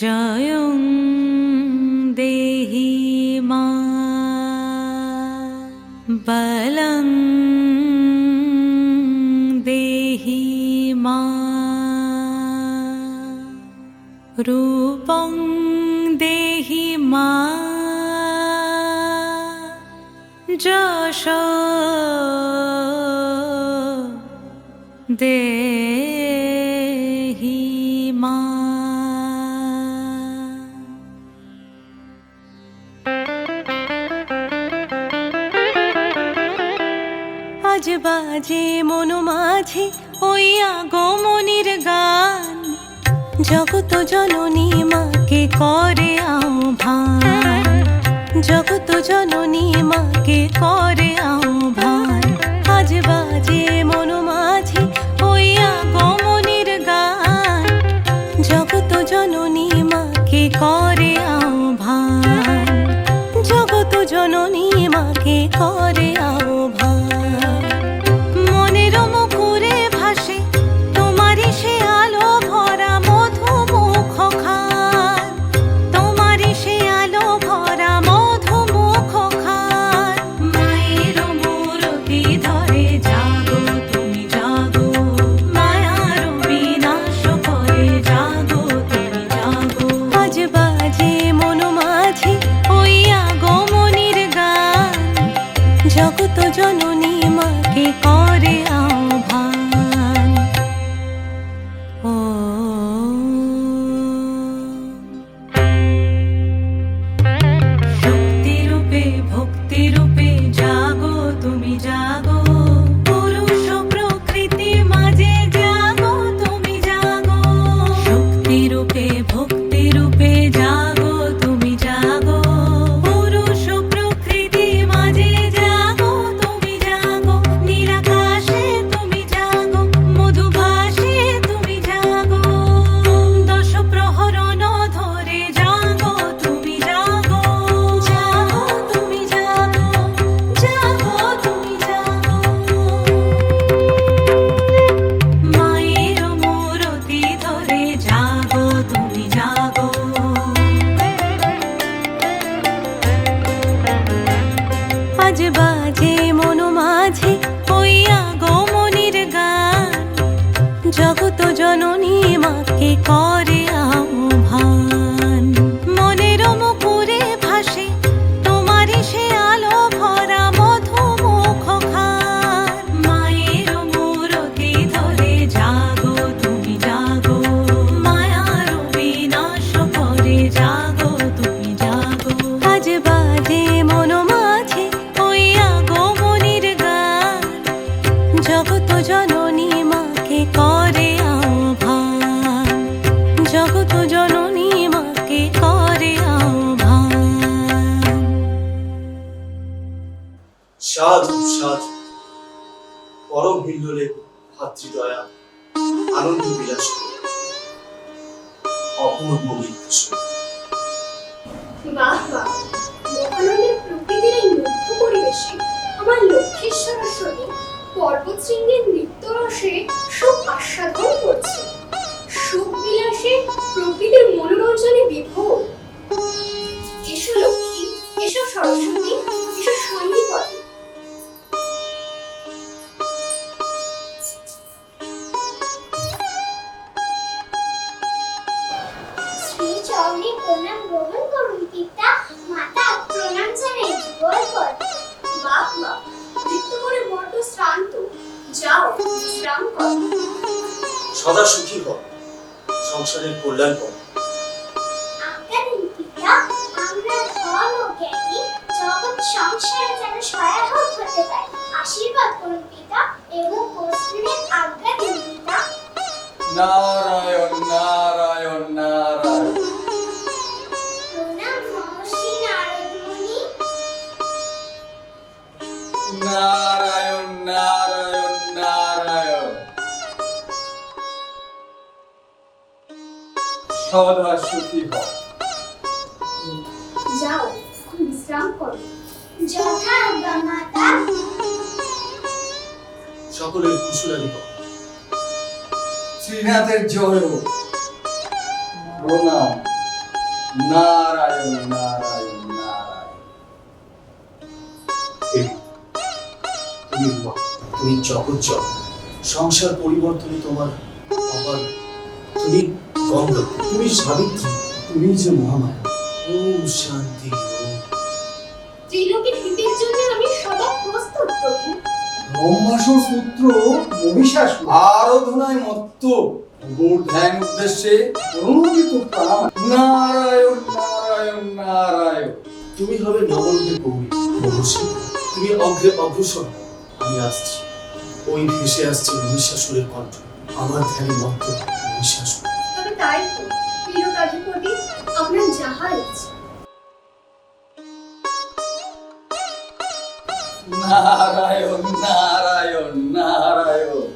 জয়ং দেহি মা বলং দেহি মা রূপং দেহি মা যশ দেহি মা। আজ বাজে মন মাঝে ওই আগমনীর গান, জগত জননী মাকে করে আহ্বান, জগত জননী মাকে করে আহ্বান। আজ বাজে মন মাঝে ওই আগমনীর গান, জগত জননী মাকে করে আহ্বান, জগত জননী মাকে করে আহ্বান। মনের মুখরে ভাসে তোমারই সে আলো ভরা মধুমুখ খান, তোমারই সে আলো ভরা মধুমুখ খান। মায়ের মূরতি ধরে জাগো তুমি জাগো, মায়ার বিনাশ করে জাগো তুমি জাগো। আজ বাজে মন মাঝে ওই আগমনীর গান, জগত জননী মাকে করে আহ্বান। ও শক্তিরূপে ভক্তিরূপে জাগো তুমি জাগো, পুরুষ প্রকৃতি মাঝে জাগো তুমি জাগো। শক্তিরূপে ভক্তিরূপে জাগো তুমি জাগো, পুরুষ প্রকৃতি মাঝে জাগো তুমি জাগো। নিরাকাশে তুমি জাগো, মধুভাসে তুমি জাগো, দশ প্রহরণ ধরে জাগো তুমি জাগো, জাগো তুমি জাগো, জাগো তুমি জাগো। মায়ের মূরতি ধরে জাগো তুমি জাগো। আজ বাজে মন মাঝে ওই আগমনীর গান, জগত জননী মাকে করে আহ্বান। মনের মুখরে ভাসে তোমারই সে আলো ভরা মধুমুখ খান। মায়ের মূরতি ধরে জাগো তুমি জাগো, মায়ার বিনাশ করে জাগো তুমি জাগো। আজ বাজে মন মাঝে ওই আগমনীর গান, জগত জননী মাকে করে আহ্বান, জগত জননী মাকে করে আহ্বান। সাধু সাধু পরম হিল্লোলে ভাতৃদয়া আনন্দ বিলাস অপূর্ব বিদ্বেষ। বাহ বাহ, মহানন্দের প্রকৃতির এই মুগ্ধ পরিবেশে আমার লক্ষ্মী সরস্বতী পর্বত শৃঙ্গের নৃত্যরসে সুখ আস্বাদন করছে। সুখ বিলাসে প্রকৃতির মনোরঞ্জনে বিভোর। এসো লক্ষ্মী, এসো সরস্বতী, এসো সন্নিকটে। শ্রী চরণে প্রণাম গ্রহণ করুন পিতা, মাতা প্রণাম জানাই যুগল পর। বাহ বাহ, নৃত্য করে বড্ড শ্রান্ত, যাও বিশ্রাম কর। সদা সুখী হও, সংসারের কল্যাণ কর। আজ্ঞা দিন পিতা, আমরা ধন ও জ্ঞানী জগৎ সংসারে যেন সহায়ক হতে পারি। আশীর্বাদ করুন পিতা, এবং কৌশলের আজ্ঞা দিন পিতা। নারায়ণ নারায়ণ নারায়ণ। প্রণাম মহর্ষি নারদ মুনি। নারায়ণ নারায়ণ নারায়ণ। সদা সুখী হও। যাও এখন বিশ্রাম করো। যথা আজ্ঞা মাতা। সকলের কুশলানি কর। শ্রীনাথের জয় হোক। প্রণাম। নারায়ণ নারায়ণ নারায়ণ। দেবী, তুমি মা, তুমি জগৎ জগ, সংসার পরিবর্তনে তোমার আবার তুমি গঙ্গা, তুমি সাবিত্রী, তুমি যে মহামায়া। ওম শান্তি ওম। ত্রিলোকের হিতের জন্য আমি সদা প্রস্তুত প্রভু। ব্রহ্মাসুর পুত্র মহিষাসুর আরাধনায় মত্ত গৌর ধ্যান উদ্দেশ্যে অনুমোদিত প্রাণ নারায়ণ নারায়ণ নারায়ণ। তুমি হবে নবরূপে গৌরী মহর্ষি, তুমি অগ্রে অগ্রসর হও। আমি আসছি, ওই ভেসে আসছে মহিষাসুরের কণ্ঠ, আমার ধ্যানে মত্ত মহিষাসুর। তবে তাই তো, ত্রিলোকাধিপতি, আপনার যাহা ইচ্ছা। নারায়ণ নারায়ণ নারায়ণ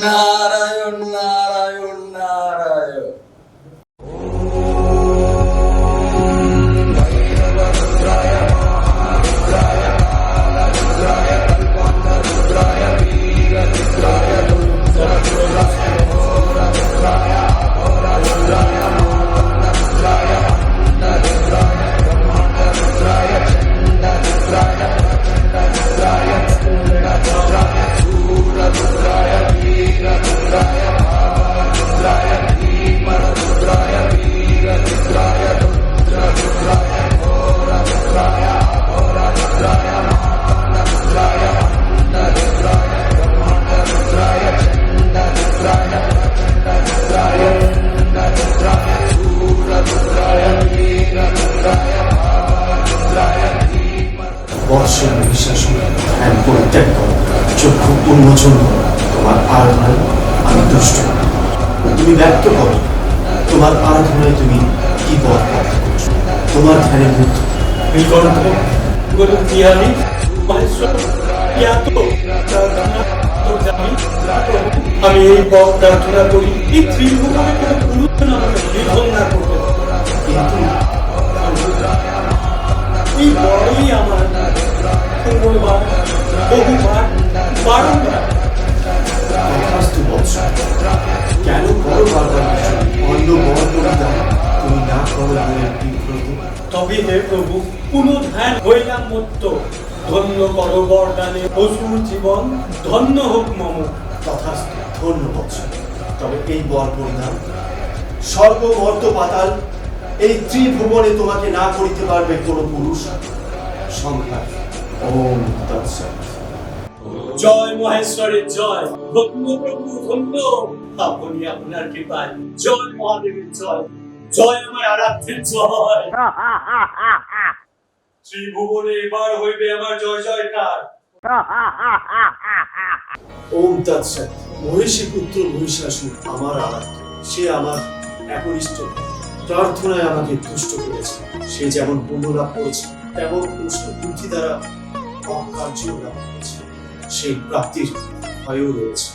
নারায়ণ নারায়ণ নারায়ণ। বর্ষ মহিষাসুর ধ্যান পরিত্যাগ করো, চক্ষু উন্মোচন করো, তোমার আরাধনায় আমি তুষ্ট। তুমি ব্যক্ত করো তোমার আরাধনায় তুমি কি পথ প্রাপ্ত করছো, তোমার ধ্যানে মুগ্ধ। নীলকণ্ঠ গুরু বিহারী মহেশ্বর আমি এই পথ প্রার্থনা করি, এই ত্রিভুবনে কোনো পুরুষ আমাকে নিধন না করতে পারে। কিন্তু এই বড়ই আমার বহুবার বারংবার তথাস্তু বৎস, কেন করো বারবার বিষয়? অন্য বর পরিধান তুমি না করো মনের বিব্রত। তবে হে প্রভু, পুনঃ ধ্যান হইলাম মত্ত, ধন্য কর বরদানে অসুর জীবন, ধন্য হোক মম। তথাস্তু, ধন্য বৎস। তবে এই বর পরিধান স্বর্গ মর্ত পাতাল এই ত্রিভুবনে তোমাকে না করিতে পারবে কোনো পুরুষ। সংখ্যা ওম তৎসৎ। জয় মহেশ্বরের জয়, ধন্য প্রভু ধন্য, আপনি আপনার কৃপায়। জয় মহাদেবের জয়, জয় আমার আরাধ্যের জয়। ত্রিভুবনে এবার হইবে আমার জয় জয়কার। ওম তৎসৎ। মহিষী পুত্র মহিষাসুর আমার আরাধ্য, সে আমার একনিষ্ঠ প্রার্থনায় আমাকে তুষ্ট করেছে। সে যেমন পুণ্য লাভ করেছে, তেমন উষ্ণ বুদ্ধি দ্বারা অকার্য লাভ করেছে। সেই প্রাপ্তির ভয়ও রয়েছে।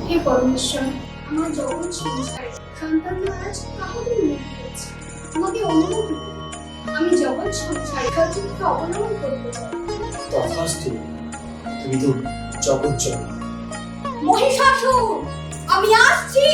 হে পরমেশ্বর, আমার জগৎ সংসারে সন্তান মহারাজ কাহাকে নিয়ে গিয়েছে, আমাকে অনুমতি দিন। আমি জগৎ সংসারে সচিত্র অবলম্বন করতে চাই। তথাস্তু, তুমি তো জগৎ জননী। মহিষাসুর, আমি আসছি।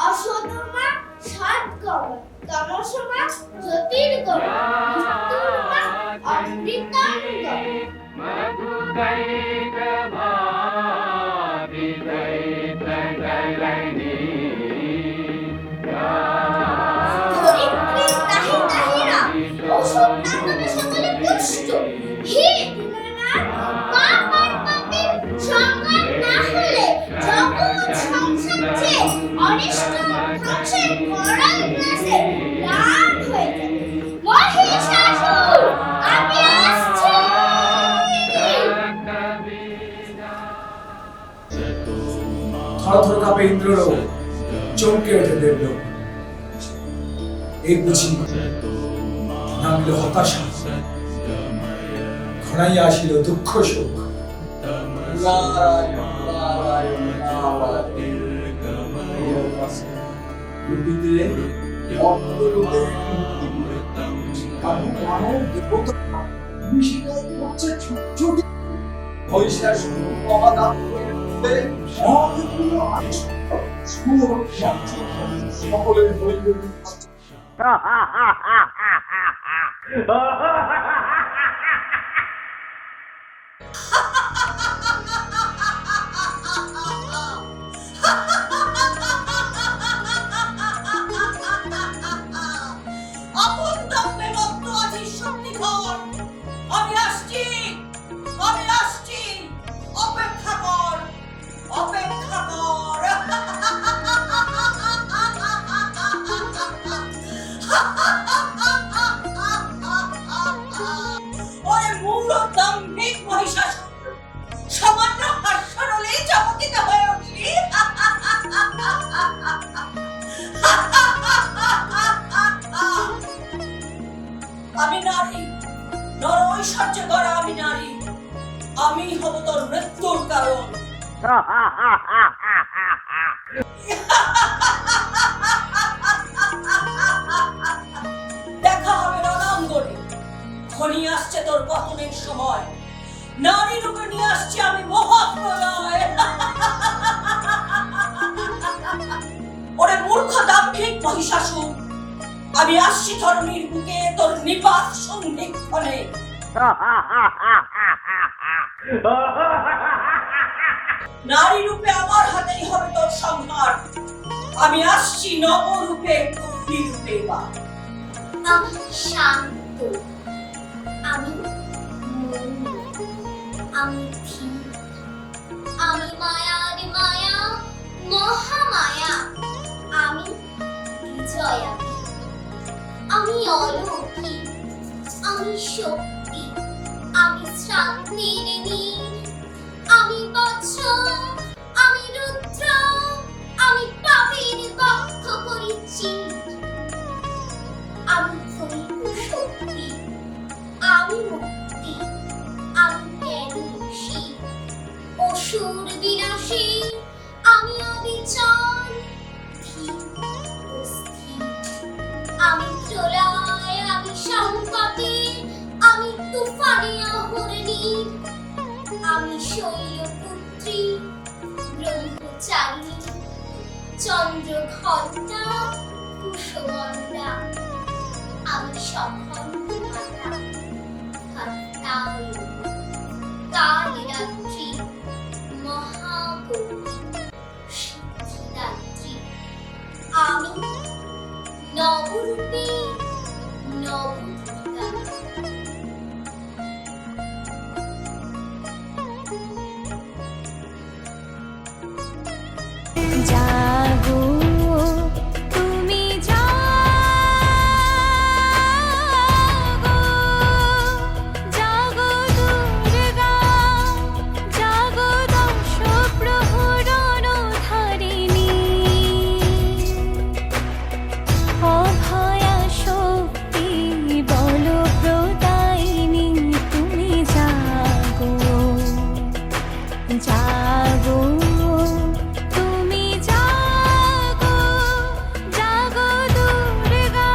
অসতমা সৎগমন, তমসমা জ্যোতির্গমন, মৃত্যুর্মা অমৃতাঙ্গমন। ধরিত্রী তাহি তাহিরা, অসৎ নাটনে সকলে পুষ্ট। হে দীনানাথ, পাপ আর পাপের সংঘাত না হলে জগৎ সংসার চেয়ে অনিষ্ট ধ্বংসের করাল নাশে লাভ হয়ে যাবে। মহিষাসুর, আমি আসছি। থরথর কাঁপে ইন্দ্রলোক, চমকে ওঠে দেবলোক। এই বুঝি নামলে হতাশা, ঘনাইয়া আসিল দুঃখ শোক। নারায়ণ নারায়ণ নারায়ণ। রূপিতে অন্তরূপে কারণ মানব দেবতা বিশেষায় হচ্ছে ছুটি মহিষাসুর অবাদান করে মহাবিপুল আদেশ সকলের হইল আপন দম্ভে মত্ত আছিস শক্তিধর। আমি আসছি, আমি আসছি, অপেক্ষা কর, অপেক্ষা কর। ওরে মূঢ় দাম্ভিক মহিষাসুর, সামান্য হাস্যরলেই চমকিত হয়ে উঠলি। আমি নারী, নর ঐশ্বর্য করা আমি নারী, আমি হব তোর মৃত্যুর কারণ। দেখা হবে রণাঙ্গনে, ঘনিয়ে আসছে তোর পতনের সময়। নারী রূপে নিয়ে আসছি আমি মহাপ্রলয়। ওরে মূর্খ দাম্ভিক মহিষাসুর, আমি আসছি ধরণীর বুকে তোর নিপাত সন্ধিক্ষণে। নারী রূপে আমার হাতেই হবে তোর সংহার। আমি আসছি নবরূপে অগ্নি রূপে বা। আমি শান্ত, আমি মৌন, আমি ধীর, আমি মায়ার মায়া, মহামায়া, আমি বিজয়া, আমি অলৌকিক, আমি শক্তি, আমি শান্তির নীর, আমি বজ্র, আমি রুদ্র, আমি পাপের বক্ষ পরিচিত, আমি দৈব শক্তি, আমি মুক্তি, আমি জ্ঞানী ঋষি, অসুর বিনাশী, আমি অবিচল, ধীর ও স্থির, আমি প্রলয়, আমি সংকটে, আমি তুফানে অহরণীর, আমি শৈলপুত্রী, ব্রহ্মচারিণী, চন্দ্রঘণ্টা, কুসুমণ্ডা, আমি সখণ্ড মাতা, কাত্তায়নী, কালরাত্রি, মহাগৌরী, সিদ্ধিদাত্রী, আমি নবরূপে নবদুর্গা। জাগো তুমি জাগো, জাগো দুর্গা, জাগো দশ প্রহরণ ধারিণী, অভয়া শক্তি বল প্রদায়িনী, তুমি জাগো, জাগো তুমি জাগো, জাগো দুর্গা,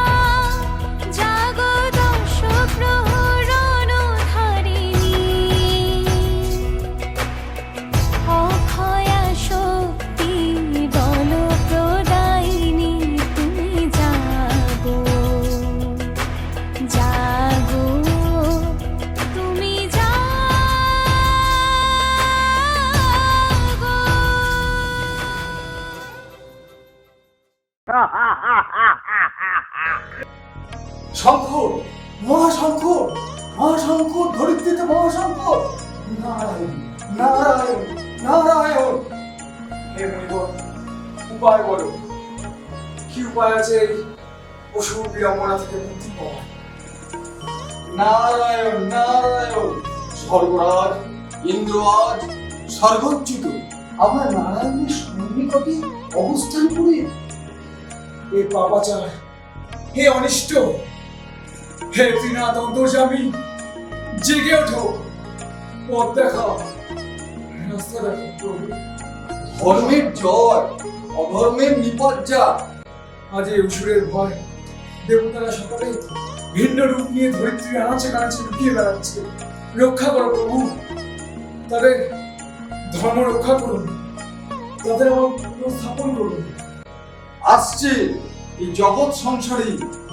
জাগো দশ প্রহরণ ধারিণী, অভয়া শক্তি বল প্রদায়িনী, তুমি জাগো, জাগো তুমি জাগো। শঙ্কর, মহাশঙ্কর, মহাশঙ্কর, ধরিত্রীতে মহাশঙ্কর, নারায়ণ, নারায়ণ, নারায়ণ। হে মুনিবর, উপায় বলো, কি উপায় আছে এই অসুর বিড়ম্বনা থেকে মুক্তি পাওয়া? নারায়ণ নারায়ণ, স্বর্গরাজ ইন্দ্র আজ স্বর্গচ্যুত। আমরা নারায়ণের সন্নিকটে অবস্থান করি। এ পাপাচার, হে অনিষ্ট, হে ত্রিনাথ অন্তর্যামী, জেগে ওঠো, পথ দেখাও, রাস্তা দেখো প্রভু। ধর্মের জয়, অধর্মের নিপজ্জা, আজ এই অসুরের ভয় দেবতারা সকলে ভিন্ন রূপ নিয়ে ধরিত্রী আনাচে কানাচে লুকিয়ে বেড়াচ্ছে। রক্ষা করো প্রভু, তাদের ধর্ম রক্ষা করুন, তাদের আমার পুনঃস্থাপন করুন। আসছে এই জগৎ সংসারে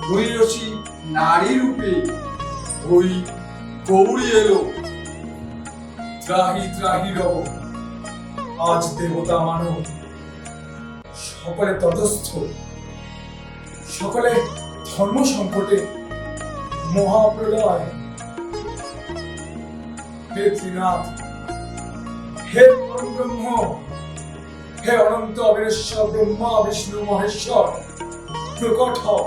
মহিষী নারী রূপে ওই গৌরী এলো। ত্রাহি ত্রাহি রব, আজ দেবতা মানব সকলে তটস্থ, সকলে ধর্ম সংকটে মহাপ্রলয়। হে ত্রিনাথ, হে পরম ব্রহ্ম, হে অনন্ত অবিনশ্বর ব্রহ্মা বিষ্ণু মহেশ্বর, প্রকট হও।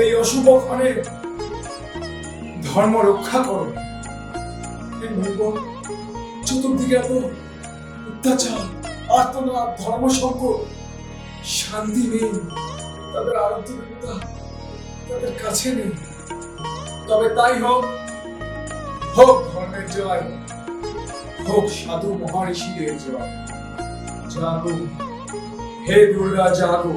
এই অশুভ ক্ষণে ধর্ম রক্ষা করো। হে নৈবন, চতুর্দিকে এত অত্যাচার, আর্তনাদ, ধর্ম সংকট, শান্তি নেই। তাদের আরাধ্য দেবতা তাদের কাছে নেই। তবে তাই হোক, হোক ধর্মের জয়, হোক সাধু মহারিষিদের জয়। জাগো হে দুর্গা, জাগো।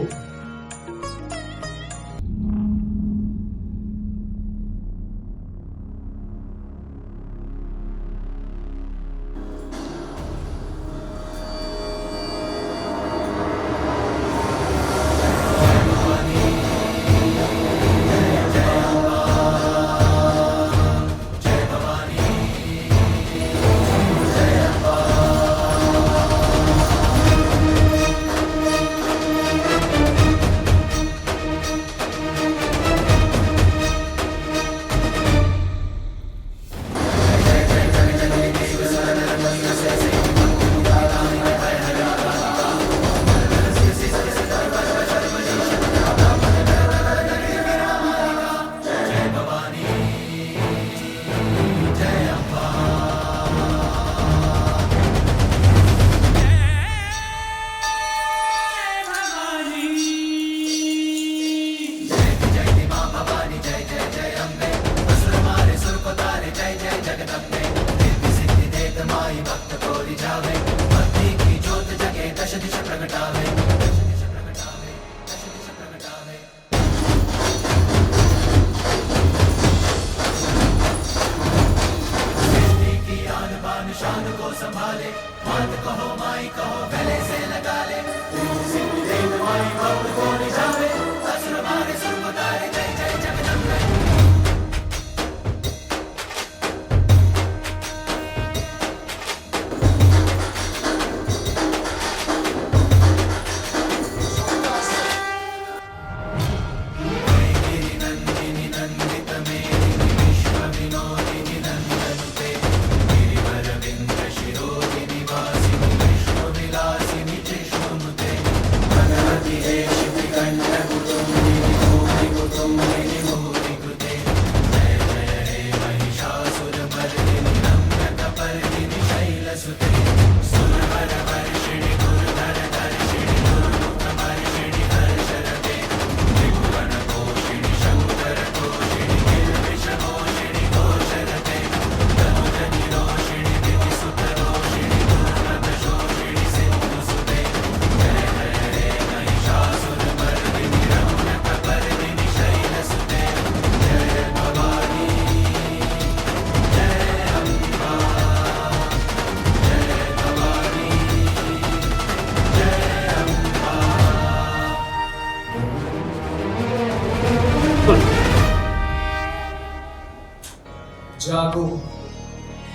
জাগো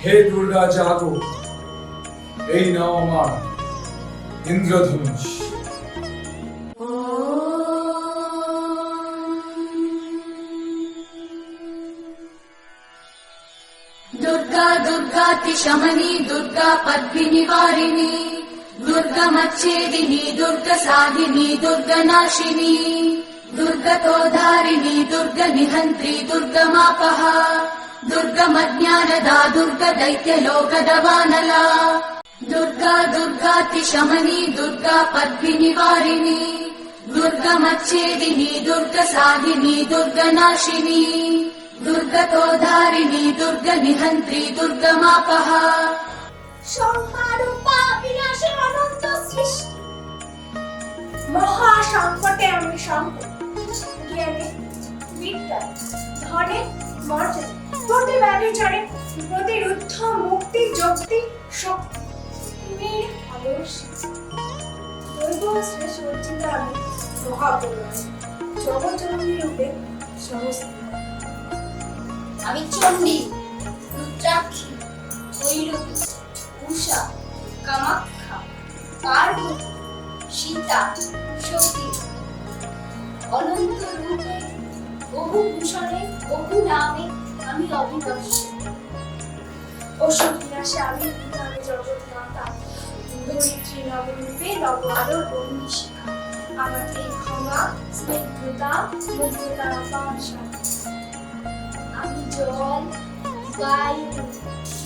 হে দুর্গা, জাগো। এই নাও আমার ইন্দ্রধনুষ। दुर्गा दुर्गातिशमनी दुर्गा पद्मिनिवारिणी दुर्गमच्छेदिनी दुर्गसाधिनी दुर्गनाशिनी दुर्गतोधारिणी दुर्गनिहन्त्री दुर्गमापः दुर्गमज्ञानदा दुर्गदैत्यलोकदवानला दुर्गा दुर्गातिशमनी दुर्गा पद्मिनिवारिणी दुर्गमच्छेदिनी दुर्गसाधिनी दुर्गनाशिनी दुर्गतोधारिणी दुर्गनिहन्त्री दुर्गमापः সংহার ও পাপ বিনাশের অনন্ত সৃষ্টি, মহা সংকটে আমি সংকট, জ্ঞানে বিদ্যা, ধনে মর্যাদা, প্রতি ব্যভিচারে প্রতিরুদ্ধ মুক্তি যুক্তি শক্তি, পৃথিবীর আদর্শ দৈব শ্রেষ্ঠ অর্জিত আমি মহাপুরুষ জগৎজননী রূপে সমস্ত। আমি চণ্ডী, রুদ্রাক্ষী, ভৈরবী, উষা, কামাখ্যা, পার্বতী, সীতা, সতী, অনন্ত রূপে বহু ভূষণে বহু নামে আমি অভিনষ্ট। অসুর বিনাশে আমি আমি জগৎ মাতা, ধরিত্রী নবরূপে নব আলোর বন্দি শিখা, আমাকে ক্ষমা স্নিগ্ধতা মুগ্ধতার অপার শাখা। আমি জল বায়ু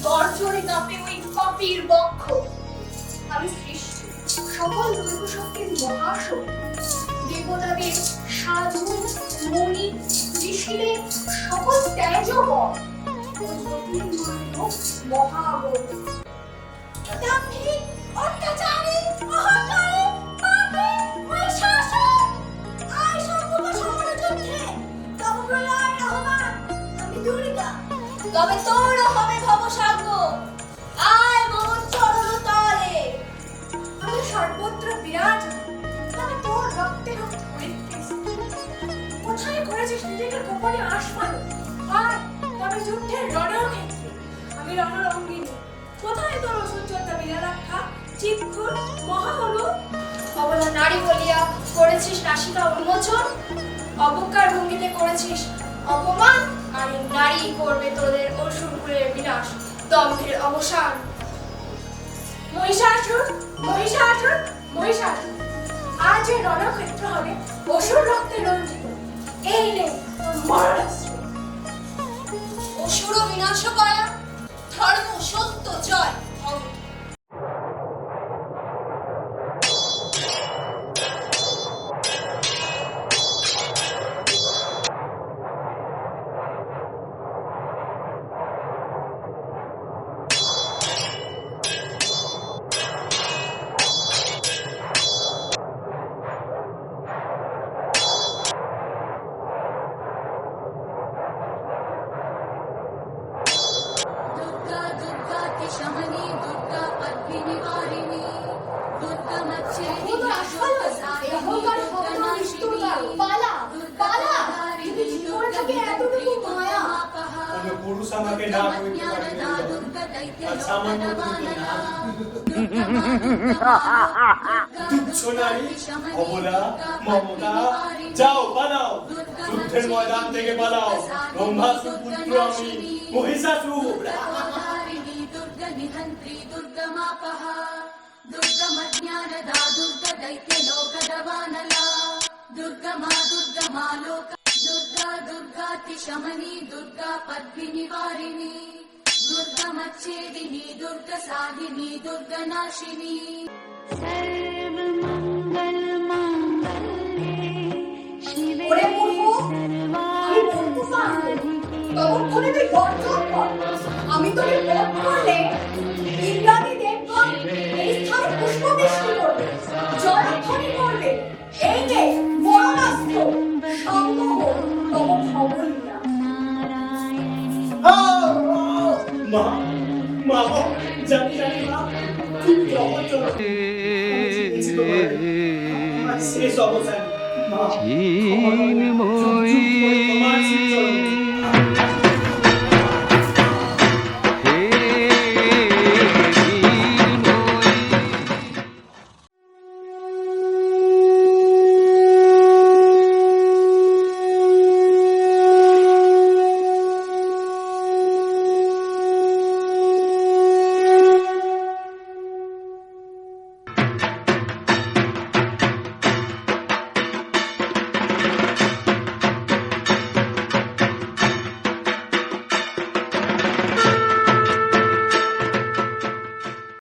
গর্জনে কাঁপে ওই পাপীর বক্ষ, আমি সৃষ্টি সকল দৈব শক্তির মহাশক্তি, দেবতাদের সাধন মণি ঋষিদের সকল তেজবল, মহাবল দাম্ভিক অত্যাচারী অহংকারী পাপী মহিষাসুর, আয় সর্বত সমর যুদ্ধে তব প্রলয় রহমান। আমি দুর্গা, তবে তোর হবে ভবসাঙ্গ, আয় মন চরণ তলে। আমি সর্বত্র বিরাজ, তবে তোর রক্তে রক্ত হইতেছ। কোথায় করেছিস নিজেকে গোপনে আস্ফালন, আর তবে যুদ্ধের রণক্ষেত্রে আমি রণরঙ্গিনী। কোথায় তোর অসহ্যতা বিরালাক্ষা চিৎকুর মহাহনু? অবলা নারী বলিয়া করেছিস নাসিকা উন্মোচন, অবজ্ঞার ভঙ্গিতে করেছিস অপমান, আর এই নারী করবে তোদের অসুরকুলের বিনাশ, দম্ভের অবসান। মহিষাসুর মহিষাসুর মহিষাসুর, আজ এই রণক্ষেত্র হবে অসুর রক্তে রঞ্জিত। এই নে তোর মরণাস্ত্র। অসুর বিনাশ করা, ধর্ম সত্য জয় হবে। दुर्गा दुर्गातिशमनी दुर्गा पद्मिनिवारिणी दुर्गा मच्चेदिनी दुर्गा साहिनी दुर्गा नाशिनी পালা পালা, যদি জীবনে থাকে এতটুকু মায়া। কোনো পুরুষ আমাকে না করে ज्ञानदा दुर्गा আচ্ছা, আমার মতো दैत्यलोकनवानला দুর্গা তুচ্ছ নারী, অবলা, মমতা, যাও পালাও, যুদ্ধের ময়দান থেকে পালাও। ব্রহ্মাসুর পুত্র আমি, মহিষাসুর। दुर्गाधारिणी दुर्गा निहन्त्री दुर्गा मापः दुर्गा मज्ञानदा दुर्गा दैत्यलोकदवानला दुर्गा मा लोक दुर्गा दुर्गातिशमनी दुर्गा पद्मिनिवारिणी दुर्गा मच्चेदिनी दुर्गा साहिनी दुर्गा नाशिनी ওরে মূর্খ, আমি বলতে পারবো ততক্ষণে তুই গর্জন কর। আমি তোকে বধ করলে ইন্দ্রাদি দেবগণ এই স্থানে পুষ্পবৃষ্টি করবে, জয়ধ্বনি করবে। এই নে মরণাস্ত্র, সঙ্গ হোক তব ভবলীলা। মা মা জানি জানি মা, তুমি জগৎ চলো। শেষ অবসান মা, ক্ষমা করো। তোমার শ্রীচরণে